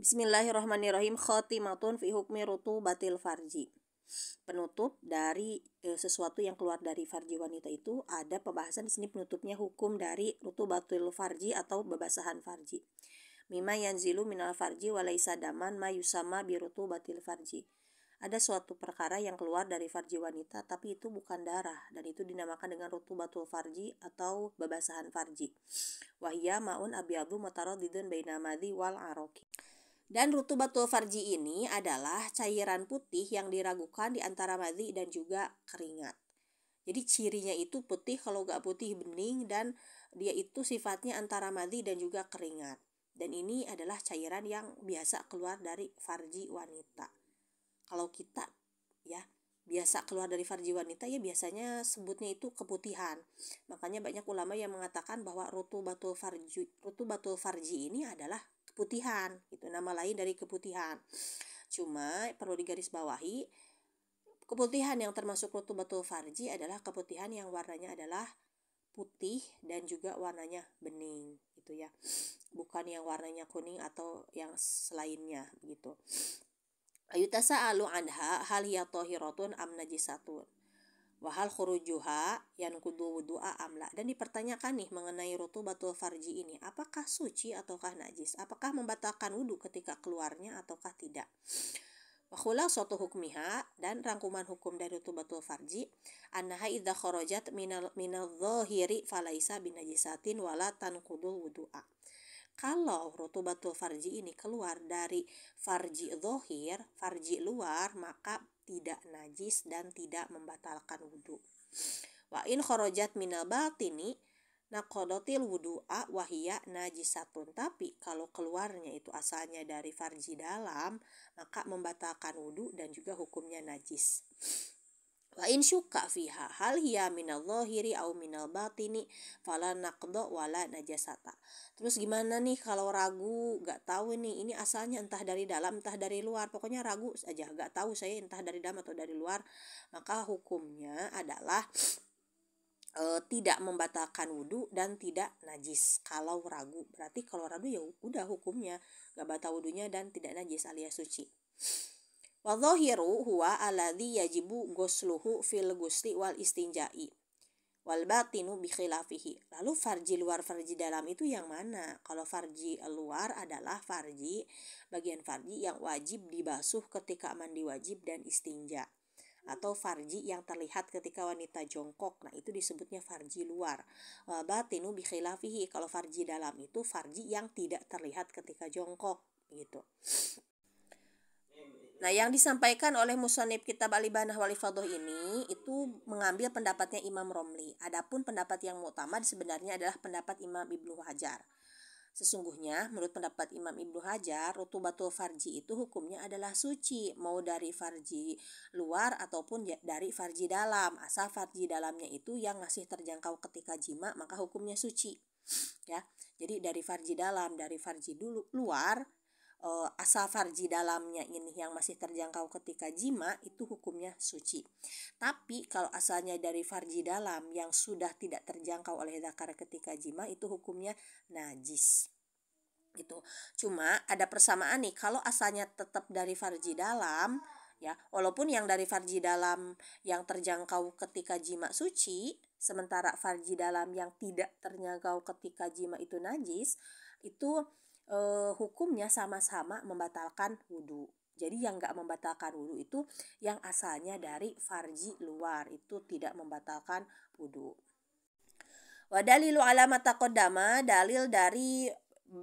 Bismillahirrahmanirrahim. Khotimatun fi hukmi rutubatil farji. Penutup dari sesuatu yang keluar dari farji wanita itu ada pembahasan di sini penutupnya hukum dari rutubatul farji atau bebasahan farji. Mimma yanzilu minal farji walaysa daman ma yusama bi rutubatil farji. Ada suatu perkara yang keluar dari farji wanita tapi itu bukan darah dan itu dinamakan dengan rutubatul farji atau bebasahan farji. Wahya maun abyadu mutaradidun baina madhi wal aroki. Dan rutubatul farji ini adalah cairan putih yang diragukan di antara madhi dan juga keringat. Jadi cirinya itu putih, kalau gak putih bening, dan dia itu sifatnya antara madhi dan juga keringat. Dan ini adalah cairan yang biasa keluar dari farji wanita. Kalau kita ya biasa keluar dari farji wanita ya biasanya sebutnya itu keputihan. Makanya banyak ulama yang mengatakan bahwa rutubatul farji ini adalah keputihan, itu nama lain dari keputihan. Cuma perlu digarisbawahi, keputihan yang termasuk rutubatul farji adalah keputihan yang warnanya adalah putih dan juga warnanya bening gitu ya. Bukan yang warnanya kuning atau yang selainnya begitu. Ayutasa'alu anha hal hiya tahiratun am najisatun. Wahal khurujuha yanqudu wudu'a amla. Dan dipertanyakan nih mengenai rutubatul farji ini, apakah suci ataukah najis? Apakah membatalkan wudu ketika keluarnya ataukah tidak? Wa khulasatu hukmiha, dan rangkuman hukum dari rutubatul farji, annaha idza kharajat minal dhahiri falaisa binajisatin wala tanqudul wudu'a. Kalau rutubatul farji ini keluar dari farji dhahir, farji luar, maka tidak najis dan tidak membatalkan wudu. Wa in kharajat minal batini naqadatil wudu'a wa hiya najisatun. Tapi kalau keluarnya itu asalnya dari farji dalam, maka membatalkan wudu dan juga hukumnya najis. Wa in syukka fiha hal hiya minal dhahiri au minal batini fala naqda wala najasata. Terus gimana nih kalau ragu, gak tahu nih ini asalnya entah dari dalam entah dari luar, pokoknya ragu saja, gak tahu saya entah dari dalam atau dari luar, maka hukumnya adalah tidak membatalkan wudu dan tidak najis kalau ragu. Berarti kalau ragu ya udah hukumnya gak batal wudunya dan tidak najis alias suci. Wa dhahiru huwa alladhi yajibu ghusluhu fil ghusli wal istinja'i wal batinu bi khilafihi. Lalu farji luar farji dalam itu yang mana? Kalau farji luar adalah bagian farji yang wajib dibasuh ketika mandi wajib dan istinja, atau farji yang terlihat ketika wanita jongkok. Nah, itu disebutnya farji luar. Wal batinu bi khilafihi, kalau farji dalam itu farji yang tidak terlihat ketika jongkok gitu. Nah, yang disampaikan oleh musannif kitab Al-Ibanah wal Ifadhah ini itu mengambil pendapatnya Imam Romli. Adapun pendapat yang mu'tamad sebenarnya adalah pendapat Imam Ibnu Hajar. Sesungguhnya menurut pendapat Imam Ibnu Hajar, rutubatul farji itu hukumnya adalah suci, mau dari farji luar ataupun dari farji dalam. Asal farji dalamnya itu yang masih terjangkau ketika jima, maka hukumnya suci. Ya. Jadi dari farji dalam, dari farji luar, asal farji dalamnya ini yang masih terjangkau ketika jima itu hukumnya suci. Tapi kalau asalnya dari farji dalam yang sudah tidak terjangkau oleh dzakar ketika jima itu hukumnya najis. Gitu. Cuma ada persamaan nih, kalau asalnya tetap dari farji dalam ya, walaupun yang dari farji dalam yang terjangkau ketika jima suci, sementara farji dalam yang tidak terjangkau ketika jima itu najis, itu hukumnya sama-sama membatalkan wudu. Jadi yang gak membatalkan wudu itu yang asalnya dari farji luar, itu tidak membatalkan wudu. Wa dalilu ala ma taqaddama, dalil dari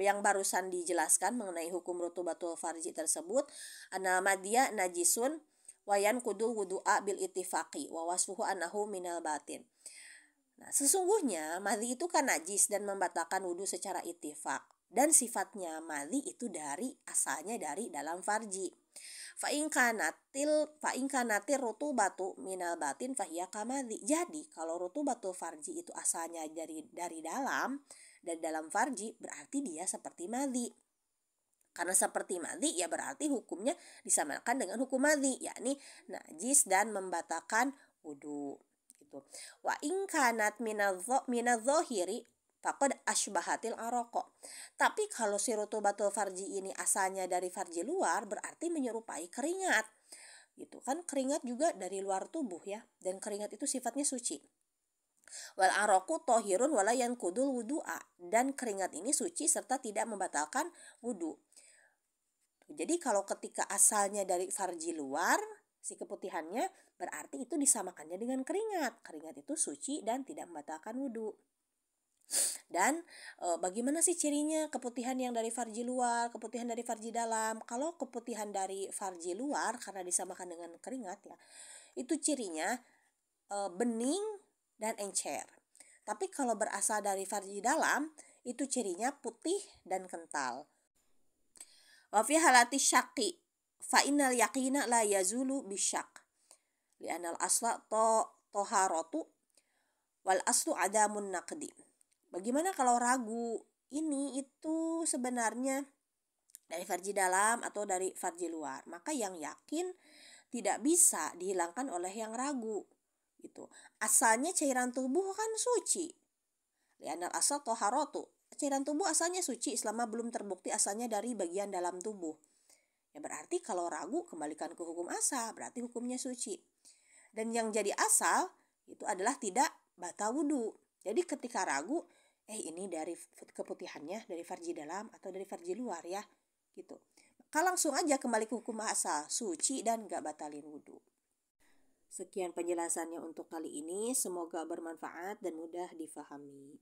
yang barusan dijelaskan mengenai hukum rutubatul farji tersebut, anna madya najisun wa yanqudu wudu'a bil ittifaqi wa wasfuhu annahu minal batin. Nah, sesungguhnya madhi itu kan najis dan membatalkan wudu secara ittifaq. Dan sifatnya madhi itu asalnya dari dalam farji. Fa in kanatir rutubatu minal batin fahiya kamadhi. Jadi kalau rutubatul farji itu asalnya dari dalam farji, berarti dia seperti madhi. Karena seperti madhi ya berarti hukumnya disamakan dengan hukum madhi, yakni najis dan membatalkan wudu gitu. Wa in kanat minadh-dhahiri, faqad asbahatil aroko. Tapi kalau si rutubatul farji ini asalnya dari farji luar, berarti menyerupai keringat. Gitu kan, keringat juga dari luar tubuh ya, dan keringat itu sifatnya suci. Wal aroku tohirun wala yankudul wudu'a, dan keringat ini suci serta tidak membatalkan wudu. Jadi kalau ketika asalnya dari farji luar, si keputihannya, berarti itu disamakannya dengan keringat. Keringat itu suci dan tidak membatalkan wudu. Dan bagaimana sih cirinya keputihan yang dari farji luar, keputihan dari farji dalam? Kalau keputihan dari farji luar karena disamakan dengan keringat ya, itu cirinya bening dan encer. Tapi kalau berasal dari farji dalam, itu cirinya putih dan kental. Wa fi halati syaqi fa innal yaqina la yazulu bisyaq. Li'anal asla toharatu wal aslu adamun naqdi. Bagaimana kalau ragu? Ini itu sebenarnya dari farji dalam atau dari farji luar. Maka yang yakin tidak bisa dihilangkan oleh yang ragu. Gitu. Asalnya cairan tubuh kan suci. Li'anal asal toharatu. Cairan tubuh asalnya suci selama belum terbukti asalnya dari bagian dalam tubuh. Ya berarti kalau ragu kembalikan ke hukum asal, berarti hukumnya suci. Dan yang jadi asal itu adalah tidak batal wudu. Jadi ketika ragu, ini dari keputihannya dari farji dalam atau dari farji luar ya, gitu. Maka langsung aja kembali ke hukum asal, suci dan gak batalin wudu. Sekian penjelasannya untuk kali ini, semoga bermanfaat dan mudah difahami.